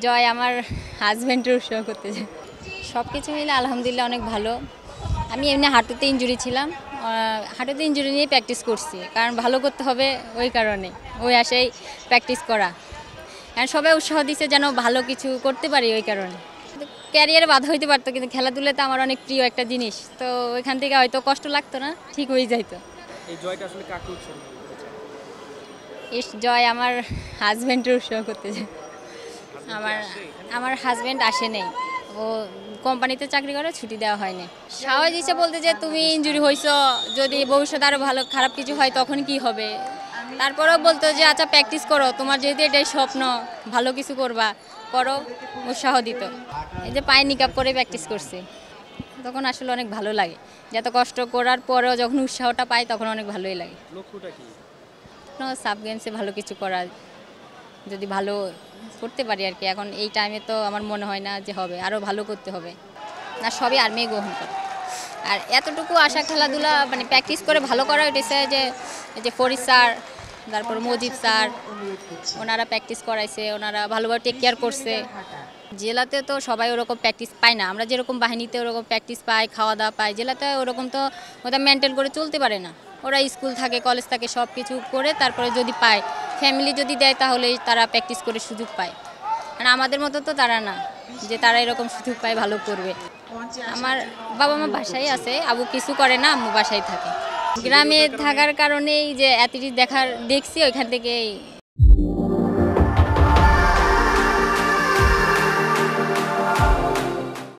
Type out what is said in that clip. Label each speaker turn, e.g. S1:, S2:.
S1: জয় আমার হাজব্যান্ডের উৎসাহ করতে যায়। সব কিছু মিলে আলহামদুলিল্লাহ অনেক ভালো। আমি এমনি হাঁটুতে ইনজুরি ছিলাম, হাঁটুতে ইনজুরি নিয়ে প্র্যাকটিস করছি, কারণ ভালো করতে হবে ওই কারণে, ওই আশাই প্র্যাকটিস করা। আর সবাই উৎসাহ দিচ্ছে যেন ভালো কিছু করতে পারি ওই কারণে। ক্যারিয়ারে বাধা হইতে পারতো, কিন্তু খেলাধুলাতে আমার অনেক প্রিয় একটা জিনিস, তো ওইখান থেকে হয়তো কষ্ট লাগতো না, ঠিক হয়ে যাইতো।
S2: এই জয়টা আসলে কাকে উৎসর্গ করেছে?
S1: জয় আমার হাজব্যান্ডের উৎসাহ করতে যায়। আমার আমার হাজব্যান্ড আসে নেই, ও কোম্পানিতে চাকরি করে, ছুটি দেওয়া হয়নি। সাহস দিচ্ছে বলতে যে তুমি ইনজুরি হয়েছ, যদি ভবিষ্যতে আরও ভালো খারাপ কিছু হয় তখন কি হবে। তারপরেও বলতো যে আচ্ছা প্র্যাকটিস করো, তোমার যেহেতু এটাই স্বপ্ন, ভালো কিছু করবা, করো, উৎসাহ দিত। এই যে পায়ে নিকাপ করে প্র্যাকটিস করছি, তখন আসলে অনেক ভালো লাগে, যে এত কষ্ট করার পরেও যখন উৎসাহটা পাই তখন অনেক ভালোই লাগে।
S2: লক্ষ্যটা কি?
S1: সাব গেমসে ভালো কিছু করা, যদি ভালো করতে পারি আর কি। এখন এই টাইমে তো আমার মনে হয় না যে হবে, আরও ভালো করতে হবে না, সবই আর্মি গ্রহণ করে। আর এতটুকু আশা, খেলাধুলা মানে প্র্যাকটিস করে ভালো করা উঠেছে, যে এই যে ফরিদ স্যার, তারপর মজিদ স্যার, ওনারা প্র্যাকটিস করাইছে, ওনারা ভালোভাবে টেক কেয়ার করছে। জেলাতে তো সবাই ওরকম প্র্যাকটিস পায় না, আমরা যেরকম বাহিনীতে ওরকম প্র্যাকটিস পাই, খাওয়া দাওয়া পাই, জেলাতে ওরকম তো ওটা মেনটেন করে চলতে পারে না। ওরা স্কুল থাকে, কলেজ থাকে, সব কিছু করে তারপরে যদি পায়, ফ্যামিলি যদি দেয় তাহলে তারা প্র্যাকটিস করে সুযোগ পায়। আর আমাদের মতো তো তারা না, যে তারা এরকম সুযোগ পায় ভালো করবে। আমার বাবা মা বাসায় আছে, আবু কিছু করে না, আম্মু বাসায় থাকে। গ্রামে থাকার কারণেই যে অ্যাথলেটিক দেখছি, ওইখান থেকেই